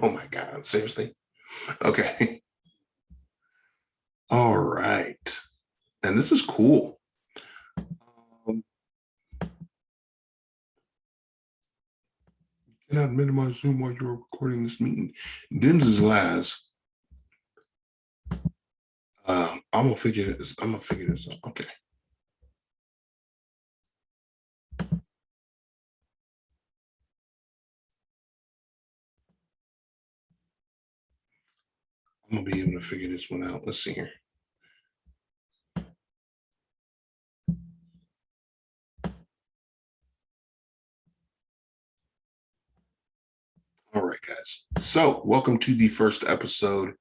Oh my God, seriously? Okay. All right. And this is cool. Um, cannot minimize Zoom while you're recording this meeting. Den's last. I'm gonna figure this. I'm gonna figure this out. Okay. I'm gonna be able to figure this one out. Let's see here. All right, guys. So, welcome to the first episode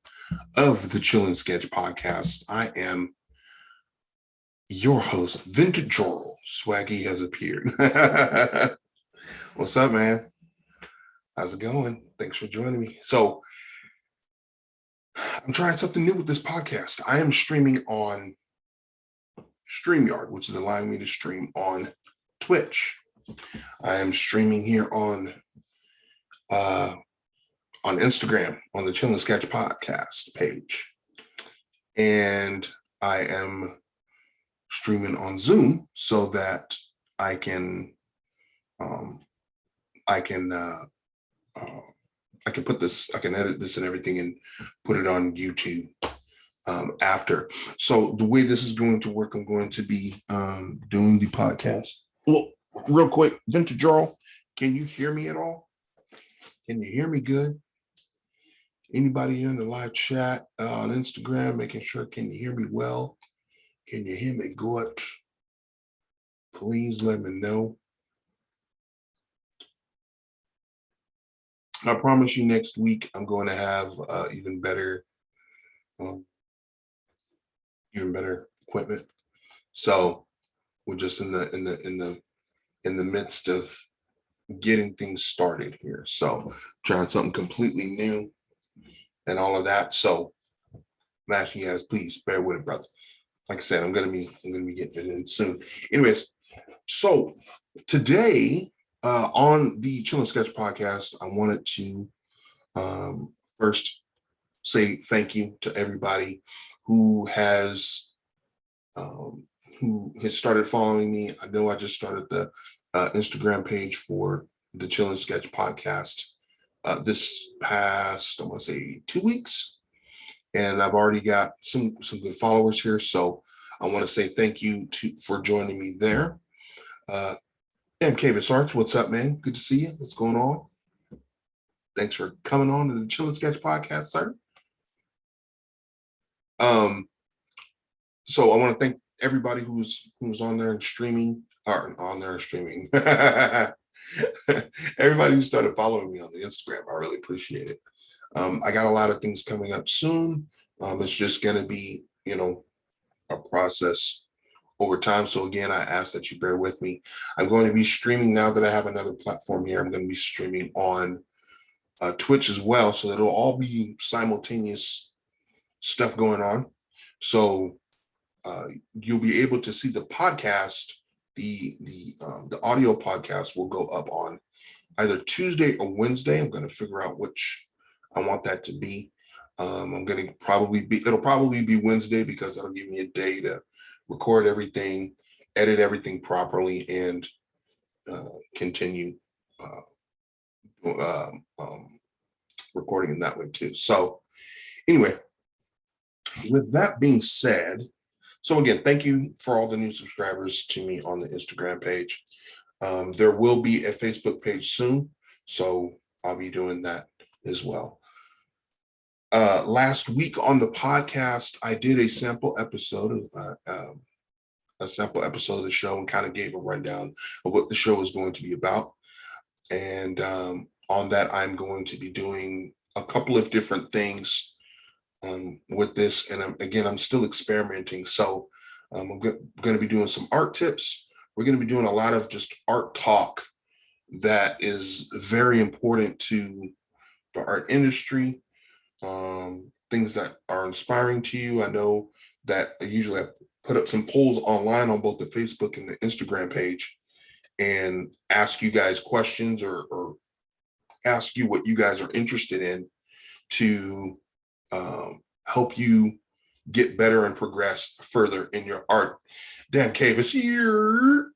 of the Chill and Sketch podcast. I am your host, Vintage Joral. Swaggy has appeared. What's up, man? How's it going? Thanks for joining me. So, I'm trying something new with this podcast. I am streaming on StreamYard, which is allowing me to stream on Twitch. I am streaming here on Instagram on the Chill and Sketch podcast page, and I am streaming on Zoom so that I can put this, I can edit this and everything and put it on YouTube after. So the way this is going to work, I'm going to be doing the podcast. Well, real quick, Vintage Jarl, can you hear me at all? Can you hear me good? Anybody here in the live chat on Instagram, making sure, can you hear me well? Can you hear me good? Please let me know. I promise you next week, I'm going to have even better equipment. So we're just in the midst of getting things started here. So trying something completely new and all of that. So I'm asking you guys, please bear with it, brother. Like I said, I'm gonna be getting it in soon. Anyways, so today on the Chill and Sketch podcast, I wanted to first say thank you to everybody who has started following me. I know I just started the Instagram page for the Chill and Sketch podcast this past, I want to say 2 weeks, and I've already got some good followers here. So I want to say thank you for joining me there. MK Arts, what's up, man? Good to see you. What's going on? Thanks for coming on to the Chill and Sketch podcast, sir. So I want to thank everybody who's on there and streaming, Everybody who started following me on the Instagram, I really appreciate it. I got a lot of things coming up soon. It's just going to be, a process over time. So again, I ask that you bear with me. I'm going to be streaming now that I have another platform here. I'm going to be streaming on Twitch as well. So it'll all be simultaneous stuff going on. So you'll be able to see the podcast. The audio podcast will go up on either Tuesday or Wednesday. I'm going to figure out which I want that to be. It'll probably be Wednesday because that'll give me a day to record everything, edit everything properly, and continue recording in that way too. So anyway, with that being said, so again, thank you for all the new subscribers to me on the Instagram page. There will be a Facebook page soon, so I'll be doing that as well. Last week on the podcast, I did a sample episode of the show and kind of gave a rundown of what the show is going to be about. And on that, I'm going to be doing a couple of different things with this. And I'm still experimenting. So I'm going to be doing some art tips. We're going to be doing a lot of just art talk that is very important to the art industry. Things that are inspiring to you. I know that I usually put up some polls online on both the Facebook and the Instagram page and ask you guys questions or ask you what you guys are interested in to help you get better and progress further in your art. Dan Cave is here.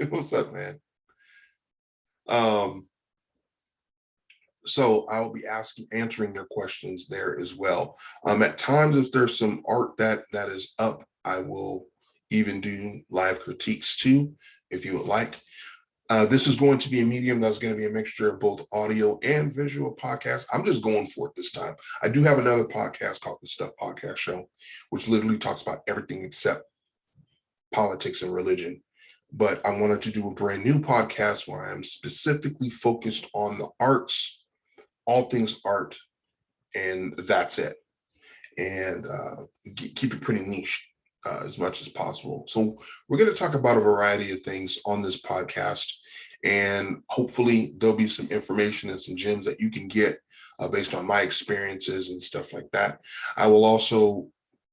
What's up, man? So I'll be answering your questions there as well. At times, if there's some art that is up, I will even do live critiques too, if you would like. This is going to be a medium that's going to be a mixture of both audio and visual podcasts. I'm just going for it this time. I do have another podcast called The Stuff Podcast Show, which literally talks about everything except politics and religion. But I wanted to do a brand new podcast where I'm specifically focused on the arts, all things art, and that's it. And keep it pretty niche as much as possible. So we're going to talk about a variety of things on this podcast, and hopefully there'll be some information and some gems that you can get based on my experiences and stuff like that. I will also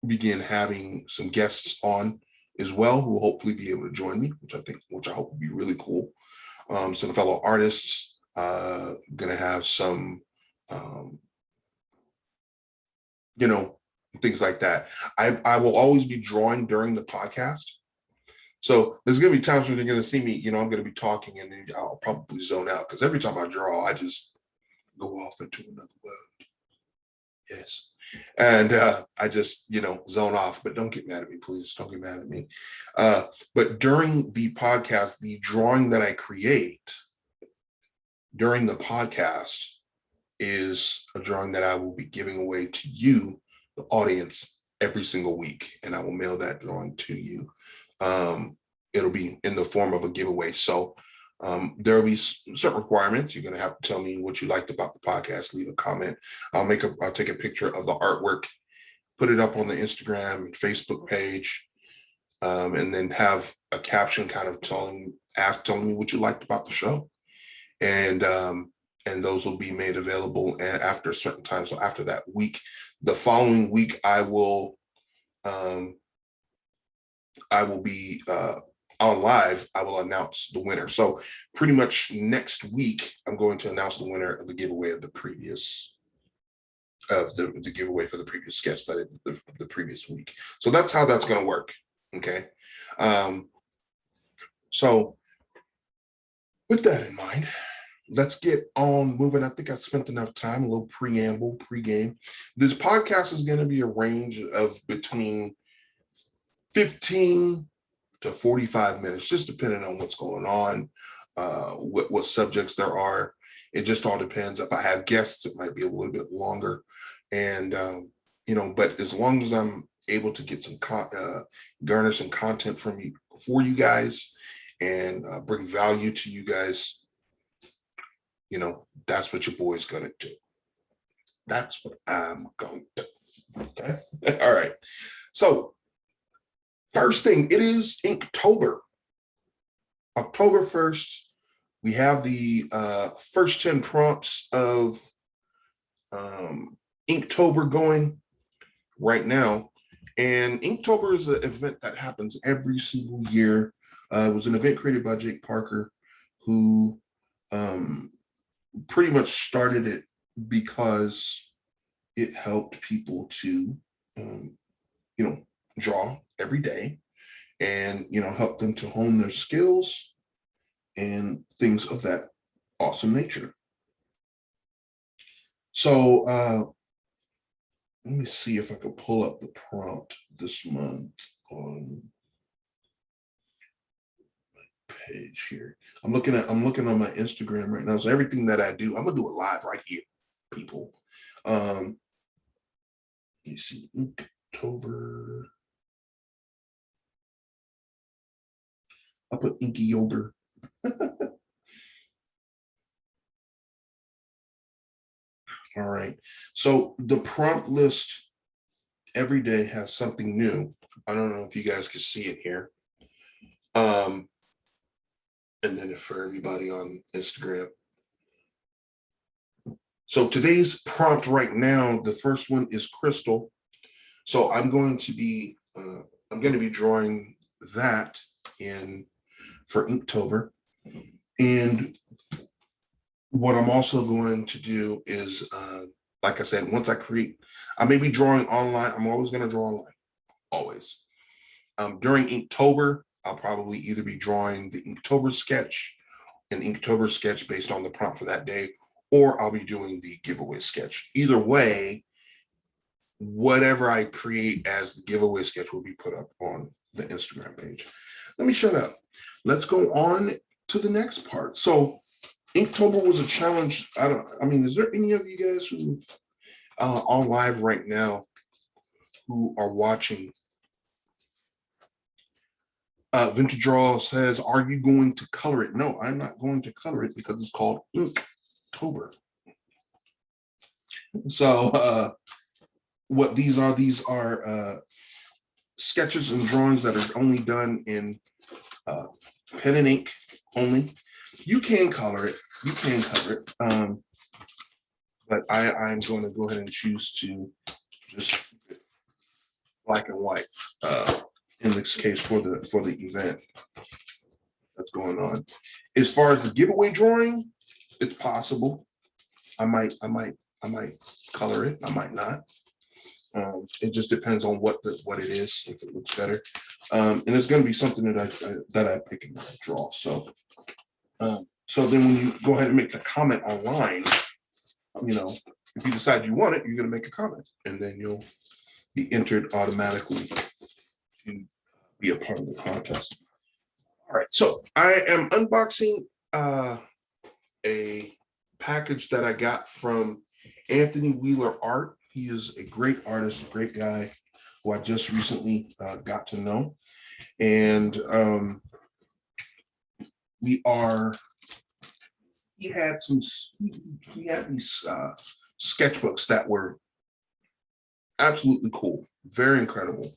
begin having some guests on as well who will hopefully be able to join me, which I hope will be really cool. Some fellow artists, gonna have some things like that. I will always be drawing during the podcast. So there's going to be times when you're going to see me, I'm going to be talking and then I'll probably zone out because every time I draw, I just go off into another world. Yes. And I just, zone off, but don't get mad at me, please. Don't get mad at me. But during the podcast, the drawing that I create during the podcast is a drawing that I will be giving away to you, the audience, every single week, and I will mail that drawing to you. It'll be in the form of a giveaway. So there will be certain requirements. You're going to have to tell me what you liked about the podcast. Leave a comment. I'll take a picture of the artwork, put it up on the Instagram and Facebook page, and then have a caption kind of telling me what you liked about the show. And those will be made available after a certain time. So after that week, the following week, I will be on live. I will announce the winner. So pretty much next week, I'm going to announce the winner of the giveaway of the previous the giveaway for the previous sketch that the previous week. So that's how that's going to work. Okay. So with that in mind, let's get on moving. I think I've spent enough time, a little pregame. This podcast is going to be a range of between 15 to 45 minutes, just depending on what's going on, what subjects there are. It just all depends. If I have guests, it might be a little bit longer. And, but as long as I'm able to get garner some content for you guys and bring value to you guys, that's what your boy's going to do. That's what I'm going to do. Okay. All right. So first thing, it is Inktober. October 1st, we have the first 10 prompts of Inktober going right now. And Inktober is an event that happens every single year. It was an event created by Jake Parker, who pretty much started it because it helped people to, draw every day and, help them to hone their skills and things of that awesome nature. So let me see if I can pull up the prompt this month on my page here. I'm looking on my Instagram right now. So everything that I do, I'm gonna do it live right here, people. Let me see, Inktober. I'll put Inktober. All right. So the prompt list every day has something new. I don't know if you guys can see it here. And then if for everybody on Instagram. So today's prompt right now, the first one is crystal. So I'm going to be drawing that in for Inktober. And What I'm also going to do is, like I said, once I create, I may be drawing online. I'm always going to draw online, always. During Inktober, I'll probably either be drawing the Inktober sketch, an Inktober sketch based on the prompt for that day, or I'll be doing the giveaway sketch. Either way, whatever I create as the giveaway sketch will be put up on the Instagram page. Let me shut up. Let's go on to the next part. So Inktober was a challenge. I mean, is there any of you guys who on live right now who are watching? Vintage Draw says, are you going to color it? No, I'm not going to color it because it's called Inktober. So what these are sketches and drawings that are only done in pen and ink only. You can color it. You can color it. But I'm going to go ahead and choose to just keep it black and white. In this case, for the event that's going on. As far as the giveaway drawing, it's possible. I might color it. I might not. It just depends on what it is. If it looks better, and it's going to be something that I pick and draw. So then when you go ahead and make the comment online, if you decide you want it, you're going to make a comment, and then you'll be entered automatically to be a part of the contest. All right, so I am unboxing a package that I got from Anthony Wheeler Art. He is a great artist, a great guy who I just recently got to know. And he had these sketchbooks that were absolutely cool, very incredible.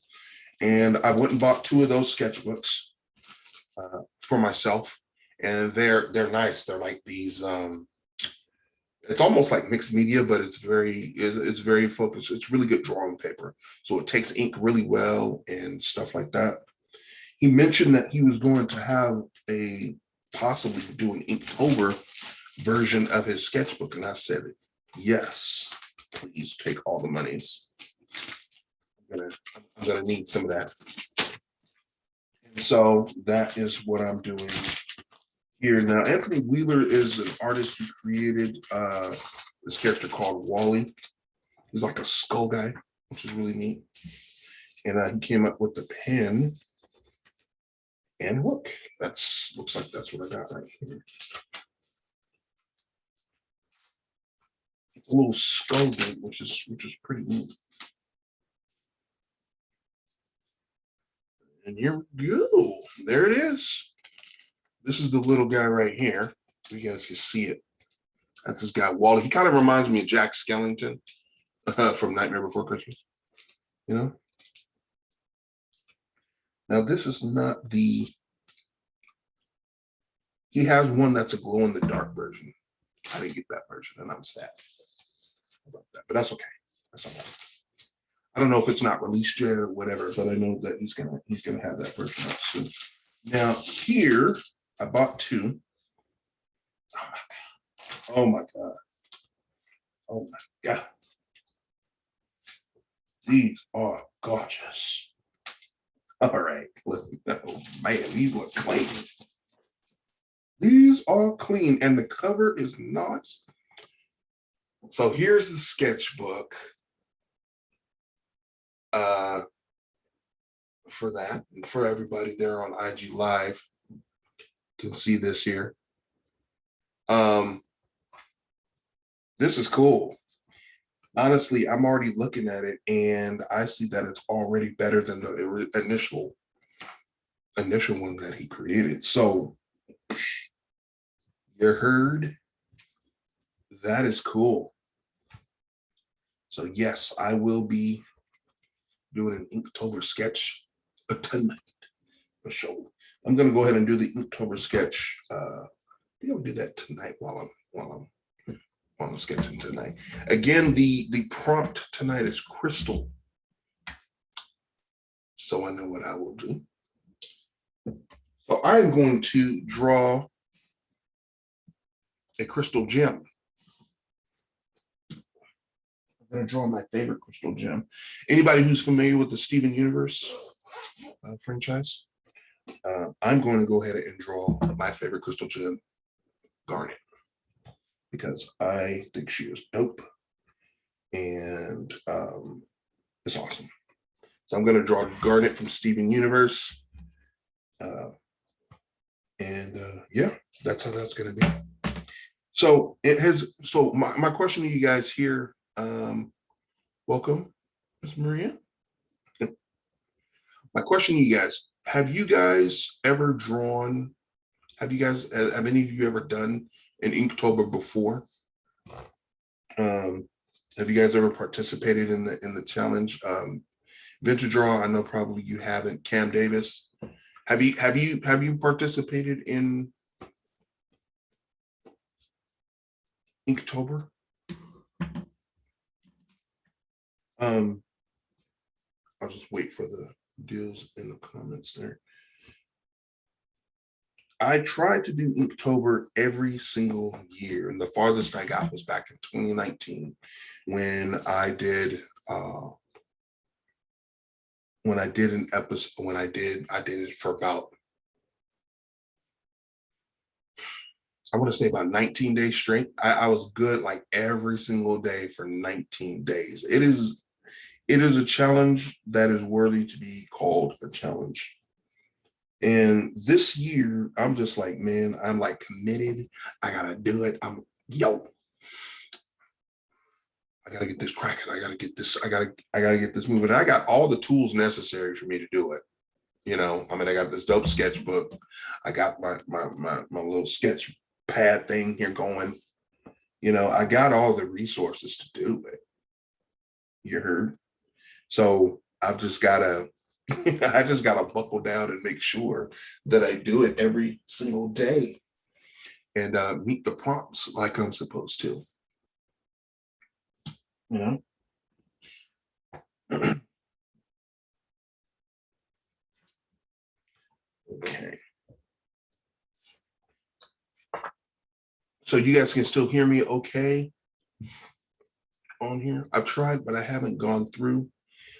And I went and bought 2 of those sketchbooks for myself, and they're nice. They're like these. It's almost like mixed media, but it's very focused. It's really good drawing paper, so it takes ink really well and stuff like that. He mentioned that he was going to have possibly do an Inktober version of his sketchbook, and I said, yes, please take all the monies. I'm gonna need some of that. And so that is what I'm doing here now. Anthony Wheeler is an artist who created this character called Wally. He's like a skull guy, which is really neat. And he came up with the pen. And look, looks like that's what I got right here. A little skull bit, which is pretty neat. And here we go. There it is. This is the little guy right here. You guys can see it. That's this guy, Wally. He kind of reminds me of Jack Skellington from Nightmare Before Christmas. Now this is not the, he has one that's a glow in the dark version. I didn't get that version, and I'm sad about that, but that's okay. That's okay. I don't know if it's not released yet or whatever, but I know that he's gonna have that version out soon. Now here, I bought 2. Oh my god! Oh my god! These are gorgeous. All right, oh man, these look clean. These are clean, and the cover is not. So here's the sketchbook. For that, and for everybody there on IG Live, can see this here. This is cool. Honestly, I'm already looking at it, and I see that it's already better than the initial one that he created. So you heard, that is cool. So yes, I will be doing an Inktober sketch tonight for sure. I'm gonna go ahead and do the Inktober sketch. I think I'll do that tonight while I'm sketching tonight. Again, the prompt tonight is crystal, so I know what I will do. So I'm going to draw a crystal gem. I'm going to draw my favorite crystal gem. Anybody who's familiar with the Steven Universe franchise, I'm going to go ahead and draw my favorite crystal gem, Garnet, because I think she is dope and it's awesome. So I'm going to draw Garnet from Steven Universe. Yeah, that's how that's going to be. So it has. So my question to you guys here. Welcome, Ms. Maria. My question to you guys: have you guys ever drawn? Have any of you ever done an Inktober before? Have you guys ever participated in the challenge? Vintage Draw, I know probably you haven't. Cam Davis, have you participated in Inktober? I'll just wait for the deals in the comments there. I tried to do Inktober every single year, and the farthest I got was back in 2019 when I did an episode. I did it for about, I want to say about 19 days straight. I was good like every single day for 19 days. It is a challenge that is worthy to be called a challenge. And this year, I'm just like, man, I'm like committed. I gotta do it. I gotta get this cracking. I gotta get this moving. And I got all the tools necessary for me to do it. I mean, I got this dope sketchbook. I got my little sketch pad thing here going. I got all the resources to do it. You heard? So I've just gotta I just gotta buckle down and make sure that I do it every single day and meet the prompts like I'm supposed to. Okay. So you guys can still hear me okay on here? I've tried, but I haven't gone through,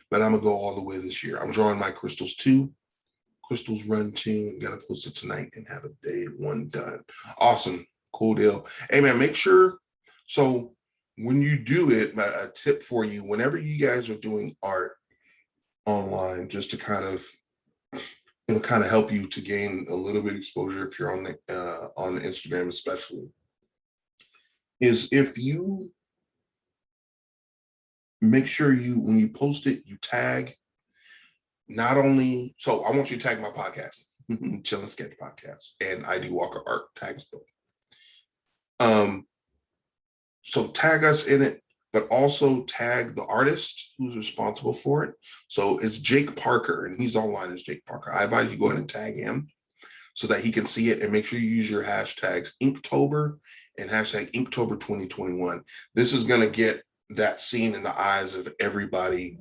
but I'm gonna go all the way this year. I'm drawing my crystals 2. Crystals run 2, and gotta post it tonight and have a day 1 done. Awesome. Cool deal. Hey man, make sure, so when you do it, a tip for you, whenever you guys are doing art online, just to it'll kind of help you to gain a little bit of exposure if you're on the Instagram especially, is if you make sure when you post it, you tag not only, so I want you to tag my podcast, Chillin' Sketch Podcast, and ID Walker Art tags both. So tag us in it, but also tag the artist who's responsible for it. So it's Jake Parker, and he's online as Jake Parker. I advise you go ahead and tag him so that he can see it, and make sure you use your hashtags Inktober and hashtag Inktober 2021. This is going to get that seen in the eyes of everybody.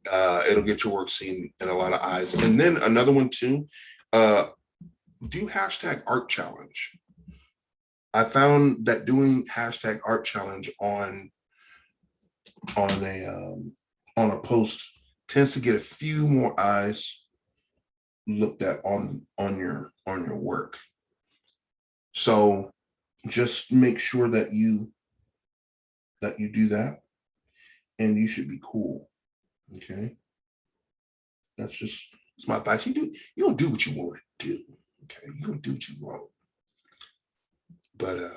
It'll get your work seen in a lot of eyes. And then another one too, do hashtag art challenge. I found that doing hashtag art challenge on a post tends to get a few more eyes looked at on your work. So just make sure that you do that, and you should be cool. Okay, it's my advice. You don't do what you want to do. Okay, you don't do what you want, but it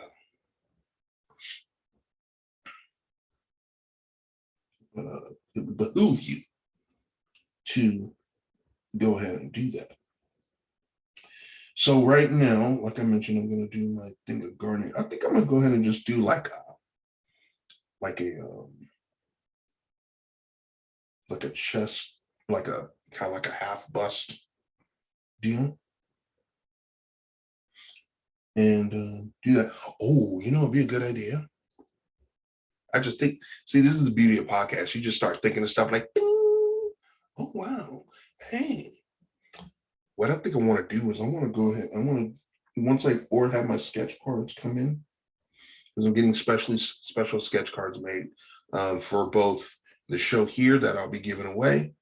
would behoove you to go ahead and do that. So right now, like I mentioned, I'm going to do my thing of garnet. I think I'm going to go ahead and just do like a chest, like a kind of like a half bust deal, and do that. Oh, it'd be a good idea. I just think, see, this is the beauty of podcasts. You just start thinking of stuff like, oh wow, hey. What I think I want to do is I want to go ahead. Once I have my sketch cards come in, because I'm getting special sketch cards made for both the show here that I'll be giving away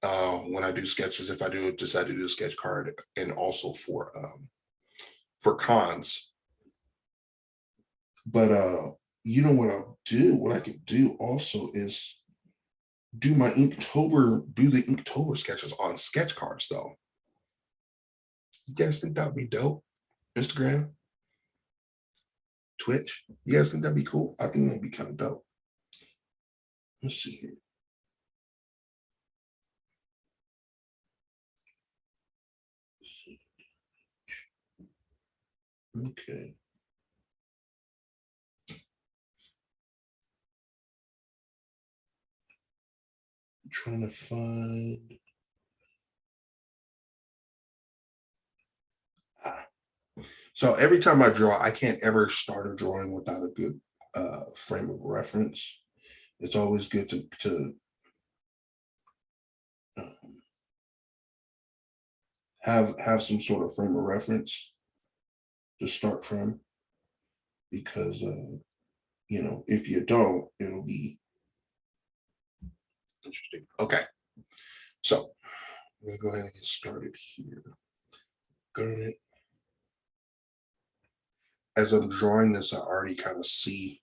when I do sketches, if I do decide to do a sketch card, and also for cons. But you know what I'll do? What I could do also is do the Inktober sketches on sketch cards though. You guys think that would be dope? Instagram, Twitch. You guys think that'd be cool? I think that'd be kind of dope. Let's see here. Okay. I'm trying to find. So every time I draw, I can't ever start a drawing without a good frame of reference. It's always good to um, have some sort of frame of reference to start from, because if you don't, it'll be interesting. Okay, so I'm gonna go ahead and get started here. Gonna, as I'm drawing this, I already kind of see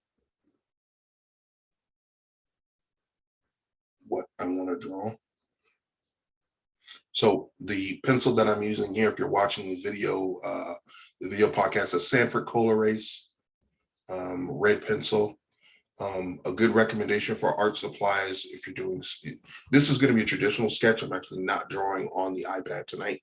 what I want to draw. So the pencil that I'm using here, if you're watching the video podcast, is Sanford Color-Ace red pencil. A good recommendation for art supplies if you're doing this is going to be a traditional sketch. I'm actually not drawing on the iPad tonight.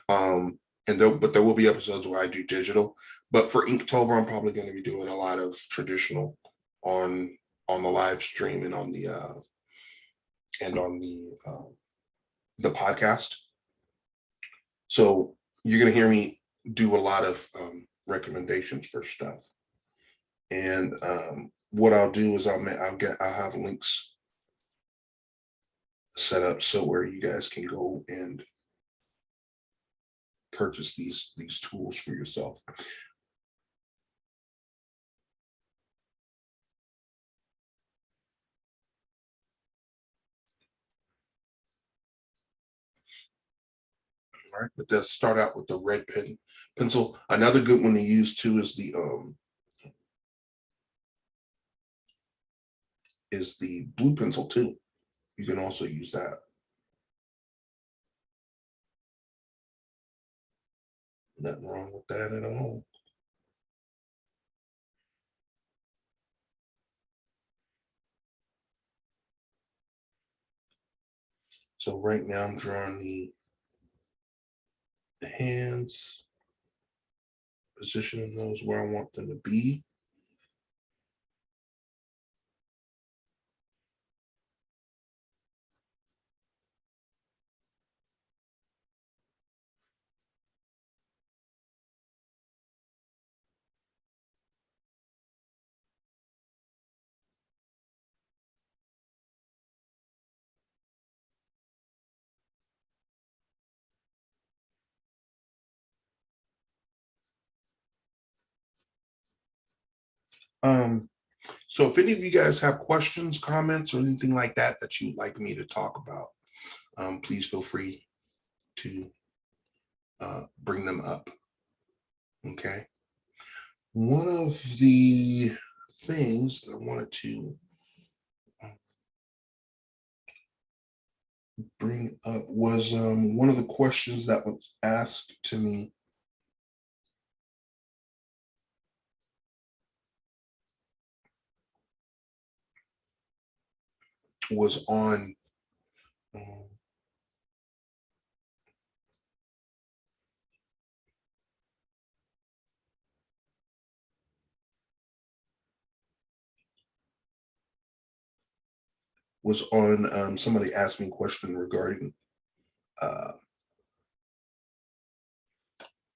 But there will be episodes where I do digital. But for Inktober, I'm probably going to be doing a lot of traditional on the live stream and on the podcast. So you're going to hear me do a lot of recommendations for stuff. And what I'll do is I'll have links set up so where you guys can go and purchase these tools for yourself. All right, but let's start out with the red pencil. Another good one to use too is the blue pencil too. You can also use that. Nothing wrong with that at all. So right now I'm drawing the hands, positioning those where I want them to be. So if any of you guys have questions, comments, or anything like that you'd like me to talk about, please feel free to bring them up. Okay. One of the things that I wanted to bring up was one of the questions that was asked to me was on somebody asked me a question regarding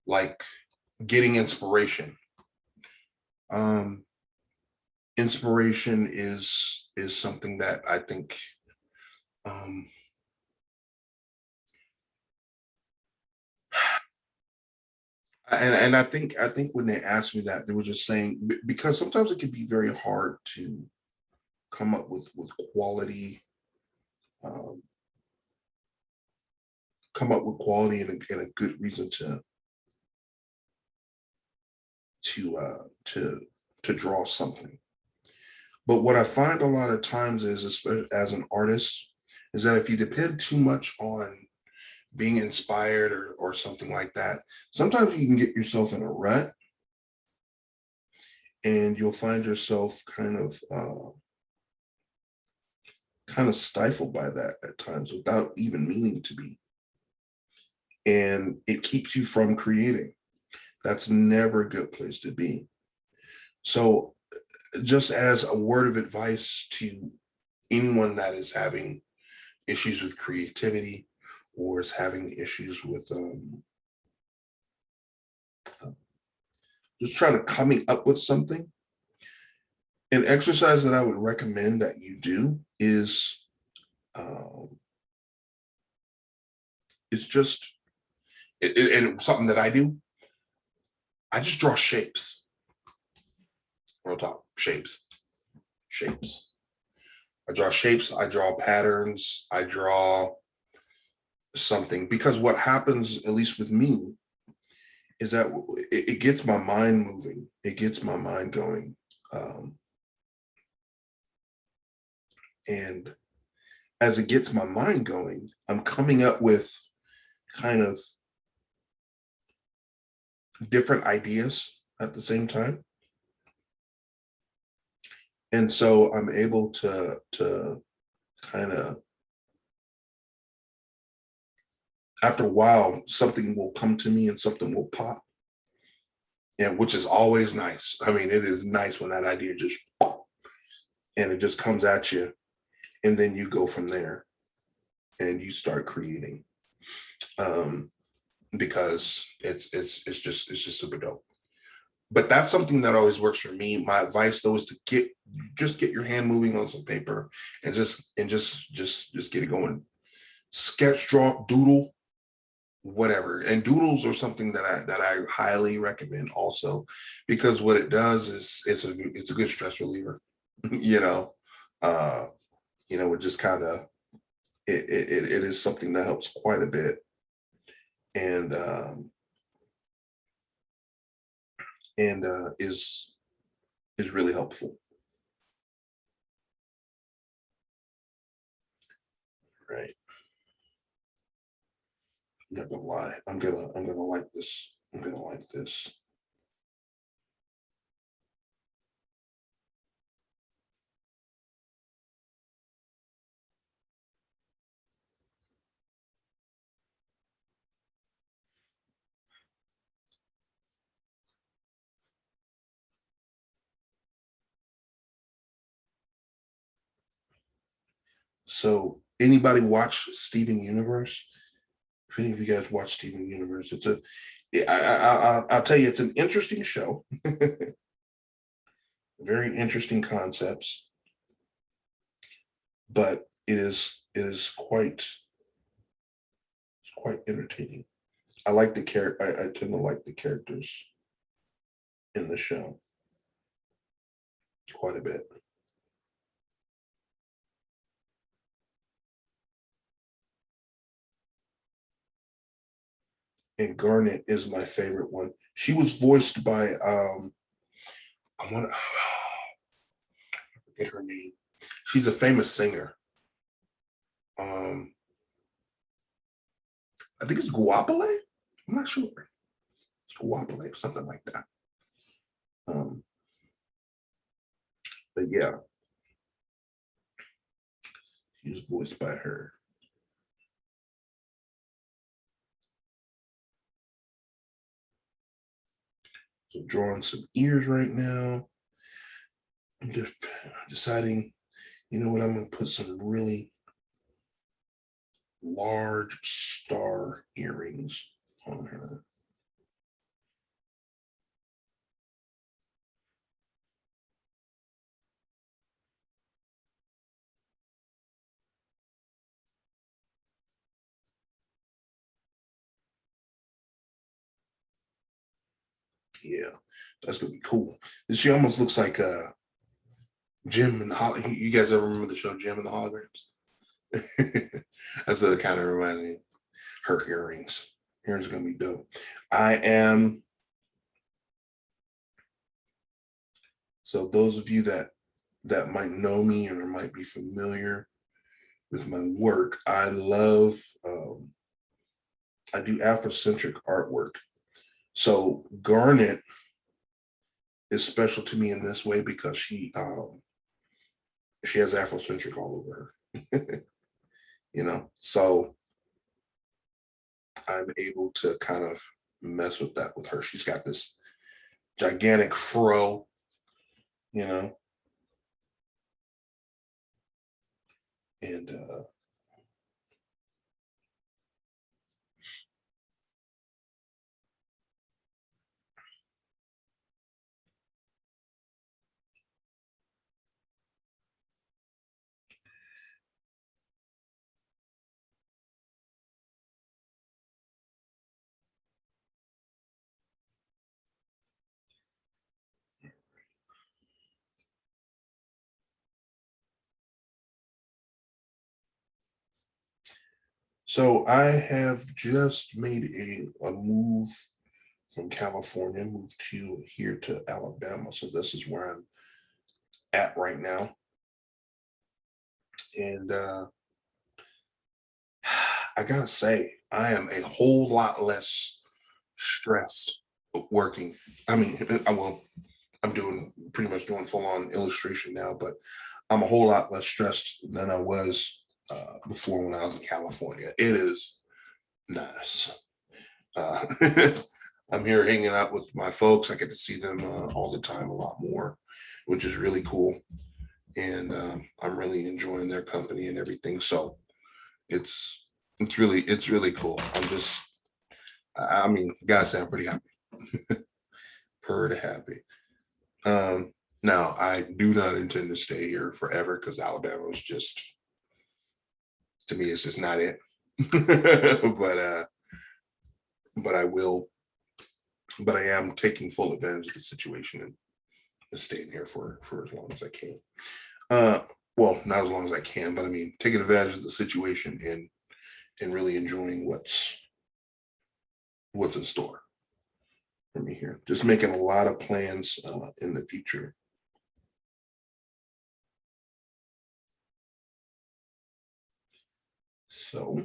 like getting inspiration. Inspiration is something that I think And I think when they asked me that, they were just saying because sometimes it can be very hard to come up with quality, um, come up with quality and a good reason to to draw something. But what I find a lot of times is, especially as an artist, is that if you depend too much on being inspired or something like that, sometimes you can get yourself in a rut and you'll find yourself kind of stifled by that at times without even meaning to be. And it keeps you from creating. That's never a good place to be. So, just as a word of advice to anyone that is having issues with creativity or is having issues with just trying to coming up with something, an exercise that I would recommend that you do is um, it's just and something that I do. I just draw shapes. Real talk, shapes, shapes. I draw shapes. I draw patterns. I draw something because what happens, at least with me, is that it gets my mind moving. It gets my mind going. Um, and as it gets my mind going, I'm coming up with kind of different ideas at the same time. And so I'm able to kind of after a while, something will come to me and something will pop. And which is always nice. I mean, it is nice when that idea just and it just comes at you, and then you go from there and you start creating. Um, because it's just super dope. But that's something that always works for me. My advice though is to get your hand moving on some paper and just get it going. Sketch, draw, doodle, whatever. And doodles are something that I highly recommend also, because what it does is it's a good stress reliever. you know, uh, it just kind of it is something that helps quite a bit, and is really helpful. Right. I'm not gonna lie. I'm gonna like this. I'm gonna like this. So anybody watch Steven Universe? If any of you guys watch Steven Universe, I'll tell you, it's an interesting show. Very interesting concepts, but it is quite entertaining. I like the character. I tend to like the characters in the show quite a bit. And Garnet is my favorite one. She was voiced by I want to forget her name. She's a famous singer. Um, I think it's Guapale. I'm not sure. It's Guapale, something like that. Um, but yeah, she was voiced by her. So drawing some ears right now. I'm just deciding, you know what, I'm gonna put some really large star earrings on her. Yeah, that's gonna be cool. She almost looks like Jim and the You guys ever remember the show Jim and the Holograms? That's what it kind of reminds me. Her earrings. Earrings are gonna be dope. I am. So those of you that might know me and or might be familiar with my work, I love. I do Afrocentric artwork. So Garnet is special to me in this way because she has Afrocentric all over her. So I'm able to kind of mess with that with her. She's got this gigantic fro, you know, and so I have just made a move from California, moved to here to Alabama. So this is where I'm at right now. And I gotta say, I am a whole lot less stressed working. I mean, I'm doing pretty much doing full on illustration now, but I'm a whole lot less stressed than I was before when I was in California. It is nice. Uh, I'm here hanging out with my folks. I get to see them all the time, a lot more, which is really cool. And I'm really enjoying their company and everything. So it's really cool. I mean, gotta say, I'm pretty happy. Pretty happy. Now I do not intend to stay here forever because Alabama is just, to me, it's just not it. But I will. But I am taking full advantage of the situation and staying here for as long as I can. Well, not as long as I can, but I mean, taking advantage of the situation and really enjoying what's in store for me here. Just making a lot of plans in the future. So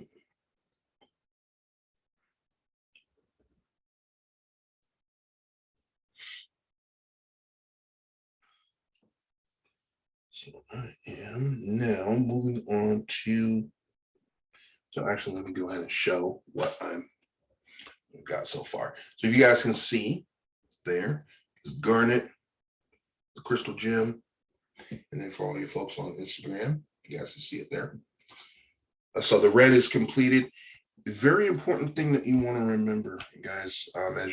I am now moving on to, so actually let me go ahead and show what we've got so far. So if you guys can see there, garnet, the crystal gem, and then for all you folks on Instagram, you guys can see it there. So the red is completed. Very important thing that you want to remember, guys, as when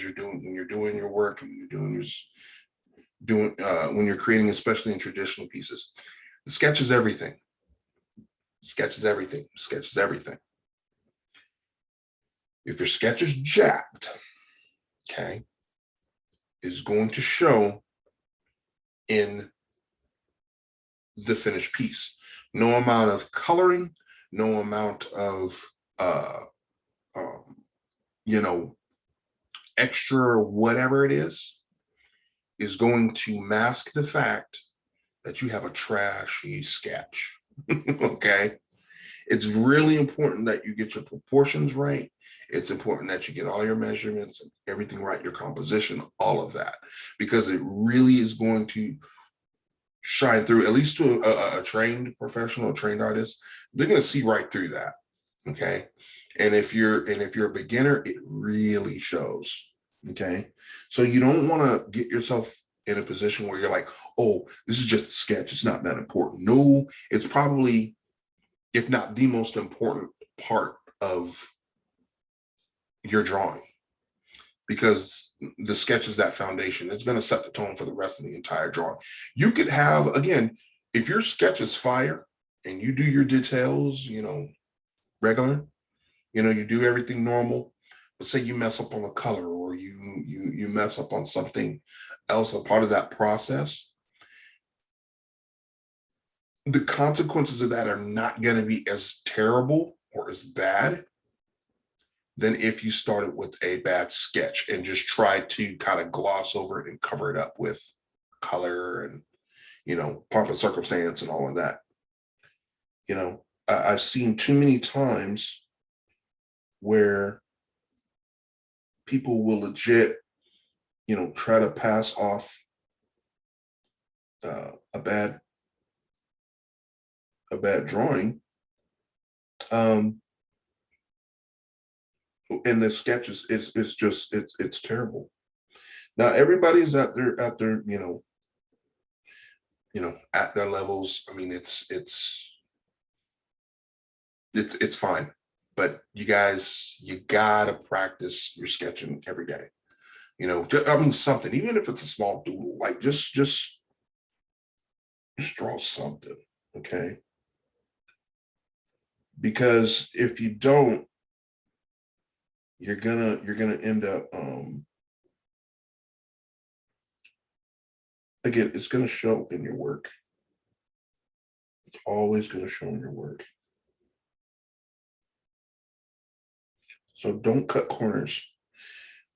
you're doing your work and you're doing when you're creating, especially in traditional pieces, the sketch is everything. Sketch is everything. Sketch is everything. If your sketch is jacked, okay, is going to show in the finished piece. No amount of coloring, no amount of extra whatever it is going to mask the fact that you have a trashy sketch. Okay, it's really important that you get your proportions right. It's important that you get all your measurements and everything right, your composition, all of that, because it really is going to shine through, at least to a trained professional, trained artist. They're going to see right through that. Okay. And if you're a beginner, it really shows. Okay. So you don't want to get yourself in a position where you're like, oh, this is just a sketch, it's not that important. No, it's probably, if not the most important part of your drawing, because the sketch is that foundation. It's going to set the tone for the rest of the entire drawing. You could have, again, if your sketch is fire and you do your details, regular, you do everything normal, but say you mess up on the color or you mess up on something else, a part of that process, the consequences of that are not going to be as terrible or as bad than if you started with a bad sketch and just tried to kind of gloss over it and cover it up with color and, pomp and circumstance and all of that. I've seen too many times where people will legit, try to pass off a bad drawing, um, and the sketch is just it's terrible. Now everybody's at their at their levels. I mean, it's fine, but you guys, you gotta practice your sketching every day. I mean, something, even if it's a small doodle, like just draw something, okay? Because if you don't, you're gonna end up, again, it's gonna show in your work. It's always gonna show in your work. So don't cut corners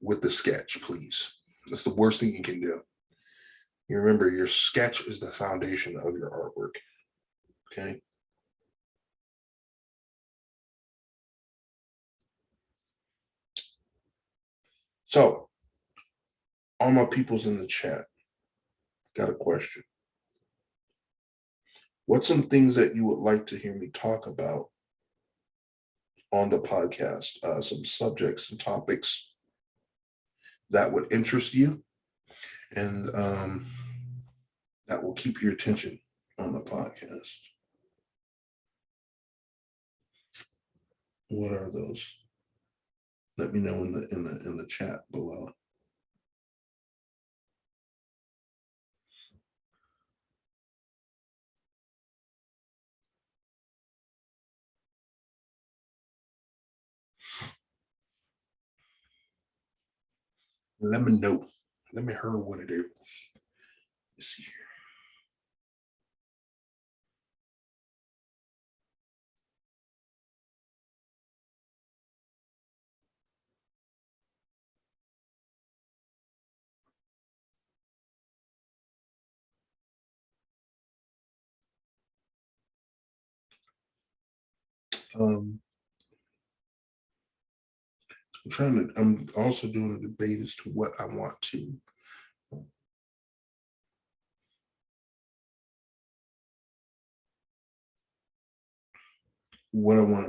with the sketch, please. That's the worst thing you can do. You remember, your sketch is the foundation of your artwork. Okay. So, all my peoples in the chat, got a question. What's some things that you would like to hear me talk about on the podcast? Some subjects and topics that would interest you and that will keep your attention on the podcast. What are those? Let me know in the chat below. Let me know. Let me hear what it is. Let's see here. I'm also doing a debate as to what I want to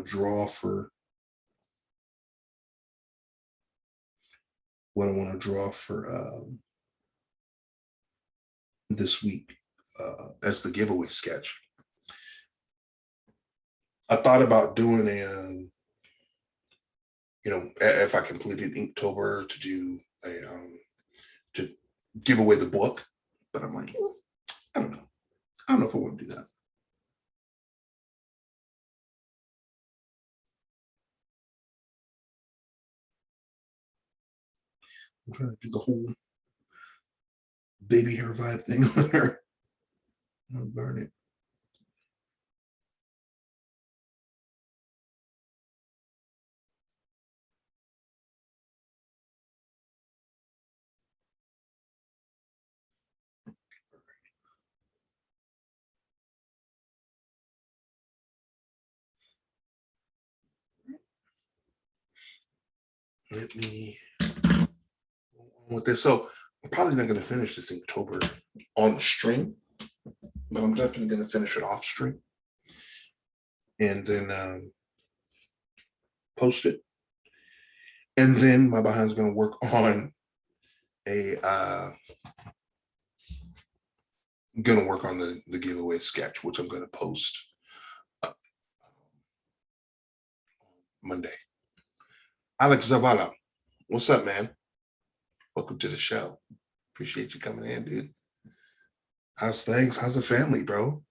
draw for this week as the giveaway sketch. I thought about doing if I completed Inktober, to do to give away the book, but I'm like, I don't know. I don't know if I want to do that. I'm trying to do the whole baby hair vibe thing on her. I'll burn it. Let me with this. So I'm probably not going to finish this Inktober on stream, but I'm definitely going to finish it off stream and then post it. And then my behind's going to work on the giveaway sketch, which I'm going to post Monday. Alex Zavala, what's up, man? Welcome to the show. Appreciate you coming in, dude. How's things? How's the family, bro?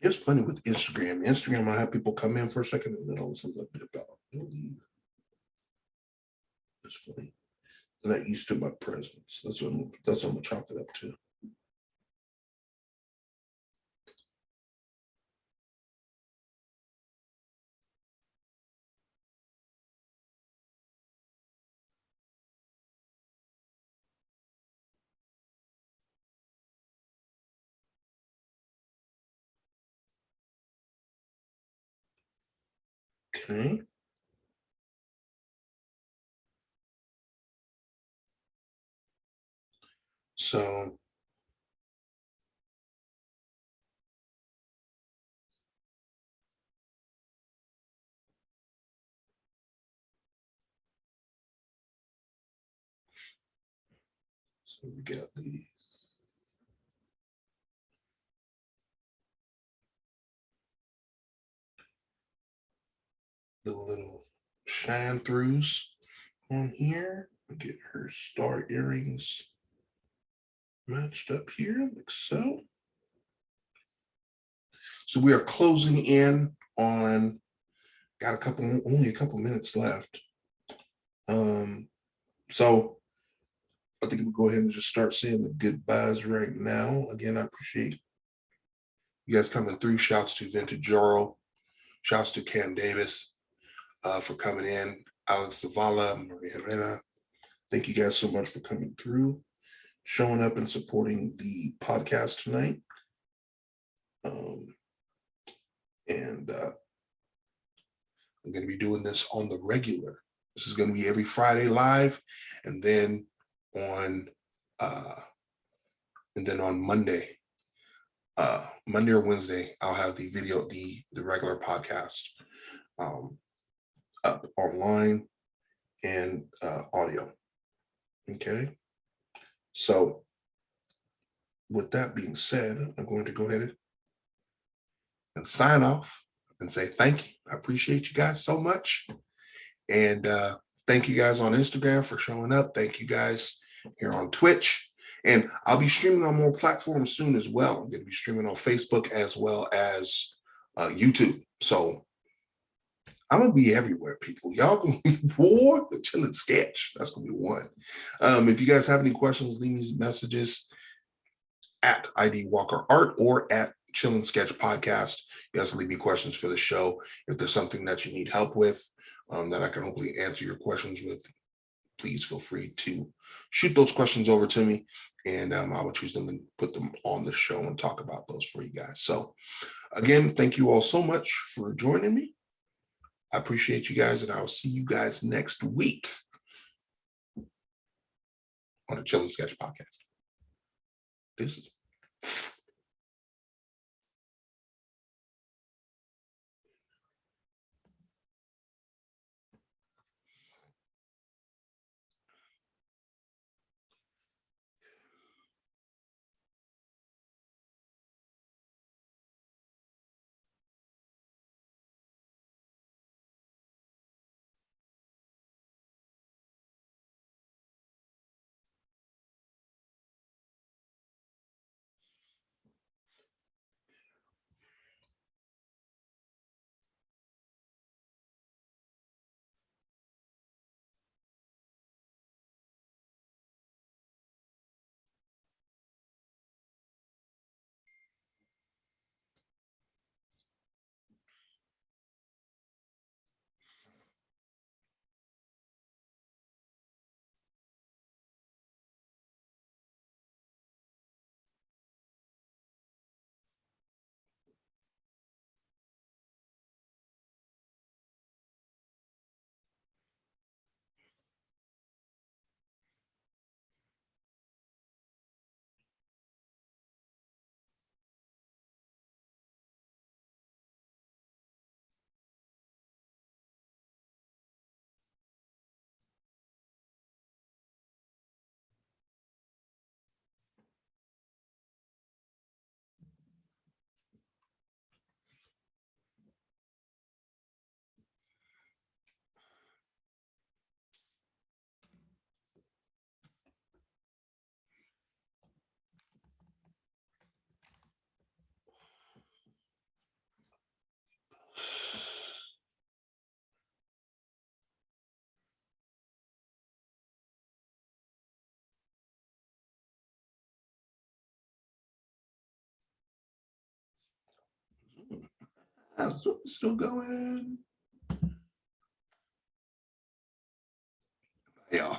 It's funny with Instagram. Instagram, I have people come in for a second and then all of a sudden they'll leave. It's funny. They're not used to my presence. That's what I'm gonna chalk it up to. Okay. So we got the little shine throughs on here. Get her star earrings matched up here, like so. So we are closing in on, got only a couple minutes left. So I think we'll go ahead and just start saying the goodbyes right now. Again, I appreciate you guys coming through. Shouts to Vintage Joro. Shouts to Cam Davis for coming in. Alex Zavala, Maria Herrera. Thank you guys so much for coming through, showing up and supporting the podcast tonight. And I'm going to be doing this on the regular. This is going to be every Friday live, and then on Monday, Monday or Wednesday, I'll have the video, the regular podcast up online and audio. Okay. So with that being said, I'm going to go ahead and sign off and say thank you. I appreciate you guys so much. And thank you guys on Instagram for showing up. Thank you guys here on Twitch. And I'll be streaming on more platforms soon as well. I'm going to be streaming on Facebook as well as YouTube. So I'm going to be everywhere, people. Y'all going to be war the Chilling Sketch. That's going to be one. If you guys have any questions, leave me messages at ID Walker Art or at Chilling Sketch Podcast. You guys leave me questions for the show. If there's something that you need help with, that I can hopefully answer your questions with, please feel free to shoot those questions over to me, and I will choose them and put them on the show and talk about those for you guys. So again, thank you all so much for joining me. I appreciate you guys, and I will see you guys next week on the Chilling Sketch Podcast. Deuces. Still going. Yeah.